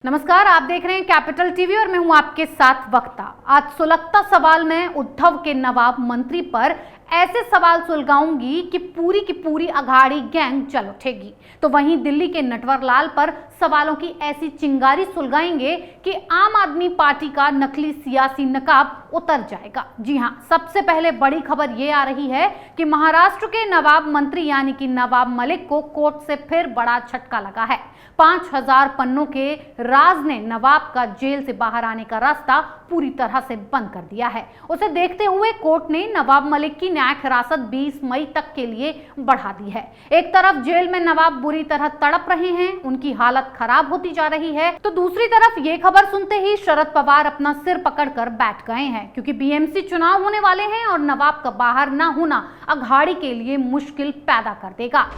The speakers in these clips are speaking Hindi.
नमस्कार, आप देख रहे हैं कैपिटल टीवी और मैं हूं आपके साथ वक्ता। आज सुलगता सवाल में उद्धव के नवाब मंत्री पर ऐसे सवाल सुलगाऊंगी कि पूरी अघाड़ी गैंग चल उठेगी। तो वहीं दिल्ली के नटवर लाल पर सवालों की ऐसी चिंगारी सुलगाएंगे कि आम आदमी पार्टी का नकली सियासी नकाब उतर जाएगा। जी हां, सबसे पहले बड़ी खबर ये आ रही है कि महाराष्ट्र के नवाब मंत्री यानी कि नवाब मलिक को कोर्ट से फिर बड़ा झटका लगा है। 5000 पन्नों के राज ने नवाब का जेल से बाहर आने का रास्ता पूरी तरह से बंद कर दिया है। उसे देखते हुए कोर्ट ने नवाब मलिक की न्यायिक हिरासत 20 मई तक के लिए बढ़ा दी है। एक तरफ जेल में नवाब बुरी तरह तड़प रहे हैं, उनकी हालत खराब होती जा रही है, तो दूसरी तरफ ये खबर सुनते ही शरद पवार अपना सिर पकड़कर बैठ गए हैं, क्योंकि बीएमसी चुनाव होने वाले हैं और नवाब का बाहर ना होना अघाड़ी के लिए मुश्किल पैदा कर देगा।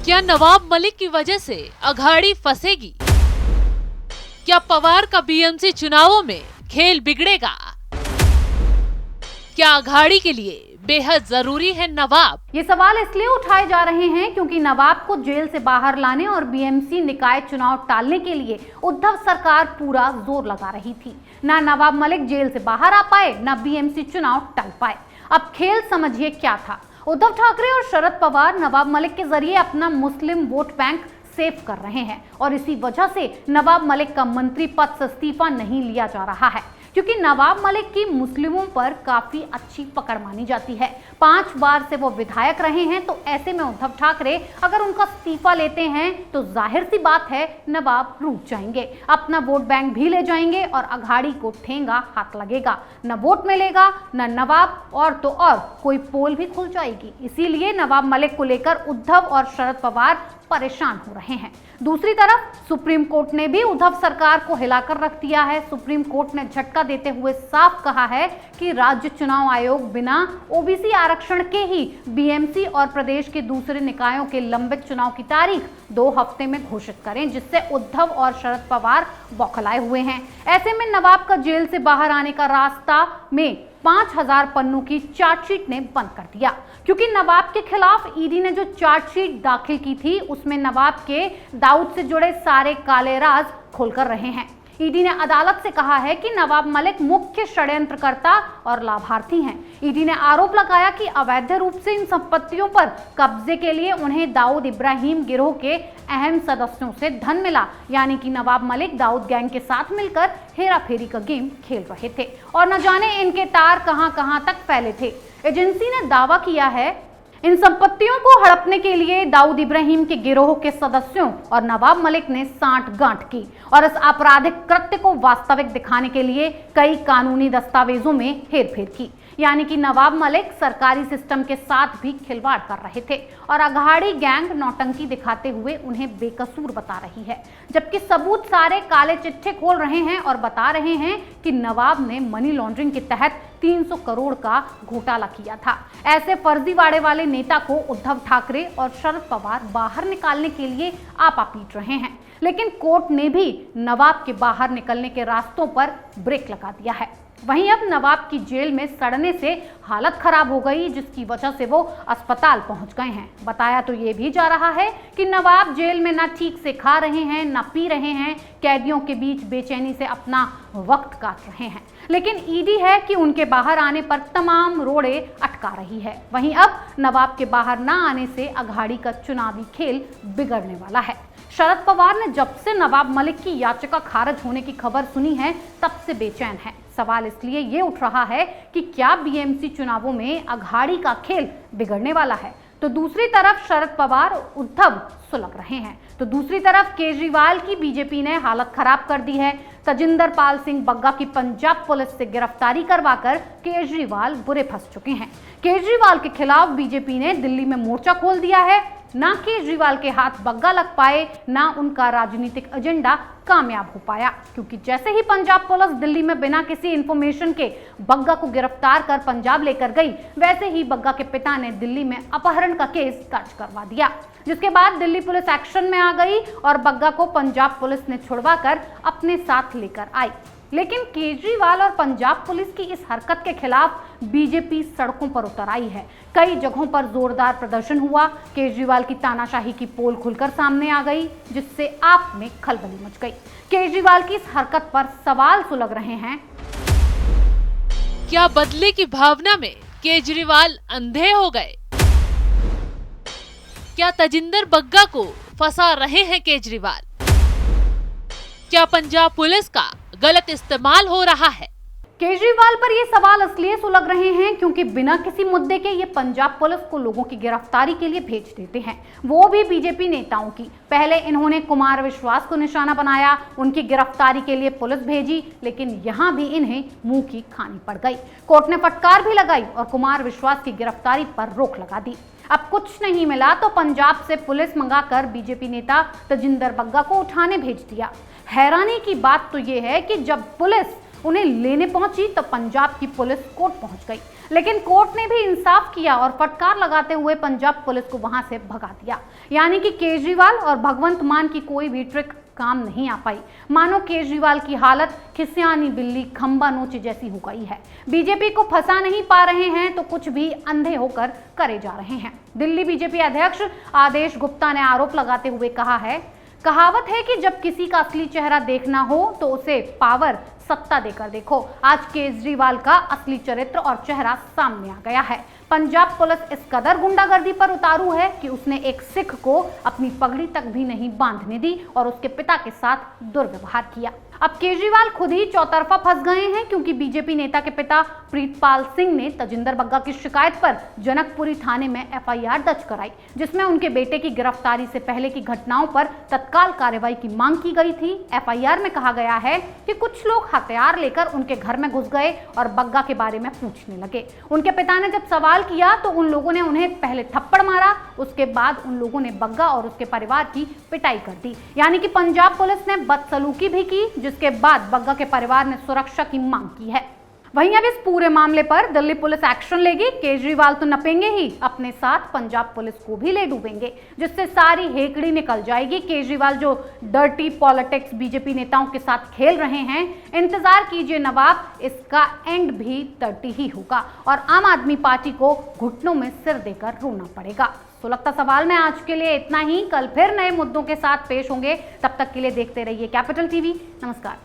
क्या नवाब मलिक की वजह से अघाड़ी फंसेगी? क्या पवार का बीएमसी चुनावों में खेल बिगड़ेगा? क्या अघाड़ी के लिए बेहद जरूरी है नवाब? ये सवाल इसलिए उठाए जा रहे हैं क्योंकि नवाब को जेल से बाहर लाने और बीएमसी निकाय चुनाव टालने के लिए उद्धव सरकार पूरा जोर लगा रही थी। ना नवाब मलिक जेल से बाहर आ पाए, ना बीएमसी चुनाव टल पाए। अब खेल समझिए क्या था। उद्धव ठाकरे और शरद पवार नवाब मलिक के जरिए अपना मुस्लिम वोट बैंक सेव कर रहे हैं और इसी वजह से नवाब मलिक का मंत्री पद से इस्तीफा नहीं लिया जा रहा है, क्योंकि नवाब मलिक की मुस्लिमों पर काफी अच्छी पकड़ मानी जाती है। 5 बार से वो विधायक रहे हैं, तो ऐसे में उद्धव ठाकरे अगर उनका इस्तीफा लेते हैं तो जाहिर सी बात है नवाब रूठ जाएंगे, अपना वोट बैंक भी ले जाएंगे और अघाड़ी को ठेंगा हाथ लगेगा। न वोट मिलेगा, न नवाब, और तो और कोई पोल भी खुल जाएगी। इसीलिए नवाब मलिक को लेकर उद्धव और शरद पवार परेशान हो रहे हैं। दूसरी तरफ सुप्रीम कोर्ट ने भी उद्धव सरकार को हिलाकर रख दिया है। सुप्रीम कोर्ट ने झटका देते हुए साफ कहा है कि राज्य चुनाव आयोग बिना ओबीसी आरक्षण के ही बीएमसी और प्रदेश के दूसरे निकायों के लंबित चुनाव की तारीख 2 हफ्ते में घोषित करें, जिससे उद्धव और शरद पवार बौखलाए हुए हैं। ऐसे में नवाब का जेल से बाहर आने का रास्ता में 5000 पन्नों की चार्जशीट ने बंद कर दिया, क्योंकि नवाब के खिलाफ ईडी ने जो चार्जशीट दाखिल की थी उसमें नवाब के दाऊद से जुड़े सारे काले राज खोलकर रहे हैं। ईडी ने अदालत से कहा है कि नवाब मलिक मुख्य षड्यंत्रकर्ता और लाभार्थी हैं। ईडी ने आरोप लगाया कि अवैध रूप से इन संपत्तियों पर कब्जे के लिए उन्हें दाऊद इब्राहिम गिरोह के अहम सदस्यों से धन मिला, यानी कि नवाब मलिक दाऊद गैंग के साथ मिलकर हेरा फेरी का गेम खेल रहे थे और न जाने इनके तार कहां तक फैले थे। एजेंसी ने दावा किया है इन संपत्तियों को हड़पने के लिए दाऊद इब्राहिम के गिरोह के सदस्यों और नवाब मलिक ने सांठ-गांठ की और इस आपराधिक कृत्य को वास्तविक दिखाने के लिए कई कानूनी दस्तावेजों में हेरफेर की, यानी कि नवाब मलिक सरकारी सिस्टम के साथ भी खिलवाड़ कर रहे थे और अघाड़ी गैंग नौटंकी दिखाते हुए उन्हें बेकसूर बता रही है, जबकि सबूत सारे काले चिट्ठे खोल रहे हैं और बता रहे हैं कि नवाब ने मनी लॉन्ड्रिंग के तहत 300 करोड़ का घोटाला किया था। ऐसे फर्जीवाड़े वाले नेता को उद्धव ठाकरे और शरद पवार बाहर निकालने के लिए आपा पीट रहे हैं, लेकिन कोर्ट ने भी नवाब के बाहर निकलने के रास्तों पर ब्रेक लगा दिया है। वहीं अब नवाब की जेल में सड़ने से हालत खराब हो गई, जिसकी वजह से वो अस्पताल पहुंच गए हैं। बताया तो ये भी जा रहा है कि नवाब जेल में ना ठीक से खा रहे हैं, ना पी रहे हैं, कैदियों के बीच बेचैनी से अपना वक्त काट रहे हैं, लेकिन ईडी है कि उनके बाहर आने पर तमाम रोड़े अटका रही है। वहीं अब नवाब के बाहर ना आने से अघाड़ी का चुनावी खेल बिगड़ने वाला है। शरद पवार ने जब से नवाब मलिक की याचिका खारिज होने की खबर सुनी है तब से बेचैन है। सवाल इसलिए ये उठ रहा है कि क्या बीएमसी चुनावों में अघाड़ी का खेल बिगड़ने वाला है। तो दूसरी तरफ शरद पवार उद्धव सुलग रहे हैं, तो दूसरी तरफ केजरीवाल की बीजेपी ने हालत खराब कर दी है। तजिंदर पाल सिंह बग्गा की पंजाब पुलिस से गिरफ्तारी करवाकर केजरीवाल बुरे फंस चुके हैं। केजरीवाल के खिलाफ बीजेपी ने दिल्ली में मोर्चा खोल दिया है। ना केजरीवाल के हाथ बग्गा लग पाए, ना उनका राजनीतिक एजेंडा कामयाब हो पाया, क्योंकि जैसे ही पंजाब पुलिस दिल्ली में बिना किसी इंफॉर्मेशन के बग्गा को गिरफ्तार कर पंजाब लेकर गई, वैसे ही बग्गा के पिता ने दिल्ली में अपहरण का केस दर्ज करवा दिया, जिसके बाद दिल्ली पुलिस एक्शन में आ गई और बग्गा को पंजाब पुलिस ने छुड़वाकर अपने साथ लेकर आई। लेकिन केजरीवाल और पंजाब पुलिस की इस हरकत के खिलाफ बीजेपी सड़कों पर उतर आई है। कई जगहों पर जोरदार प्रदर्शन हुआ। केजरीवाल की तानाशाही की पोल खुलकर सामने आ गई, जिससे आप में खलबली मच गई। केजरीवाल की इस हरकत पर सवाल सुलग रहे हैं। क्या बदले की भावना में केजरीवाल अंधे हो गए? क्या तजिंदर बग्गा को फंसा रहे हैं केजरीवाल? क्या पंजाब पुलिस का गलत इस्तेमाल हो रहा है? केजरीवाल पर ये सवाल इसलिए सुलग रहे हैं क्योंकि बिना किसी मुद्दे के ये पंजाब पुलिस को लोगों की गिरफ्तारी के लिए भेज देते हैं, वो भी बीजेपी नेताओं की। पहले इन्होंने कुमार विश्वास को निशाना बनाया, उनकी गिरफ्तारी के लिए पुलिस भेजी, लेकिन यहाँ भी इन्हें मुंह की खानी पड़ गई। कोर्ट ने फटकार भी लगाई और कुमार विश्वास की गिरफ्तारी पर रोक लगा दी। अब कुछ नहीं मिला तो पंजाब से पुलिस मंगाकर बीजेपी नेता तजिंदर बग्गा को उठाने भेज दिया। हैरानी की बात तो ये है कि जब पुलिस उन्हें लेने पहुंची तो पंजाब की पुलिस कोर्ट पहुंच गई, लेकिन कोर्ट ने भी इंसाफ किया और फटकार लगाते हुए पंजाब पुलिस को वहां से भगा दिया। यानी कि केजरीवाल और भगवंत मान की कोई भी ट्रिक काम नहीं आ पाई। मानो केजरीवाल की हालत खिसियानी बिल्ली खंबा नोचे जैसी हो गई है। बीजेपी को फंसा नहीं पा रहे हैं तो कुछ भी अंधे होकर करे जा रहे हैं। दिल्ली बीजेपी अध्यक्ष आदेश गुप्ता ने आरोप लगाते हुए कहा है, कहावत है कि जब किसी का असली चेहरा देखना हो तो उसे पावर सत्ता देकर देखो। आज केजरीवाल का असली चरित्र और चेहरा सामने आ गया है। पंजाब पुलिस इस कदर गुंडागर्दी पर उतारू है कि उसने एक सिख को अपनी पगड़ी तक भी नहीं बांधने दी और उसके पिता के साथ दुर्व्यवहार किया। अब केजरीवाल खुद ही चौतरफा फंस गए हैं क्योंकि बीजेपी नेता के पिता प्रीतपाल सिंह ने तजिंदर बग्गा की शिकायत पर जनकपुरी थाने में एफआईआर दर्ज कराई, जिसमें उनके बेटे की गिरफ्तारी से पहले की घटनाओं पर तत्काल कार्रवाई की मांग की गई थी। एफआईआर में कहा गया है कि कुछ लोग हथियार लेकर उनके घर में घुस गए और बग्गा के बारे में पूछने लगे। उनके पिता ने जब सवाल किया तो उन लोगों ने उन्हें पहले थप्पड़ मारा, उसके बाद उन लोगों ने बग्गा और उसके परिवार की पिटाई कर दी। यानी कि पंजाब पुलिस ने बदसलूकी भी की, जिसके बाद बग्गा के परिवार ने सुरक्षा की मांग की है। वहीं अब इस पूरे मामले पर दिल्ली पुलिस एक्शन लेगी। केजरीवाल तो नपेंगे ही, अपने साथ पंजाब पुलिस को भी ले डूबेंगे, जिससे सारी हेकड़ी निकल जाएगी। केजरीवाल जो डर्टी पॉलिटिक्स बीजेपी नेताओं के साथ खेल रहे हैं, इंतजार कीजिए नवाब, इसका एंड भी डर्टी ही होगा और आम आदमी पार्टी को घुटनों में सिर देकर रोना पड़ेगा। सुलगता सवाल में आज के लिए इतना ही। कल फिर नए मुद्दों के साथ पेश होंगे, तब तक के लिए देखते रहिए कैपिटल टीवी। नमस्कार।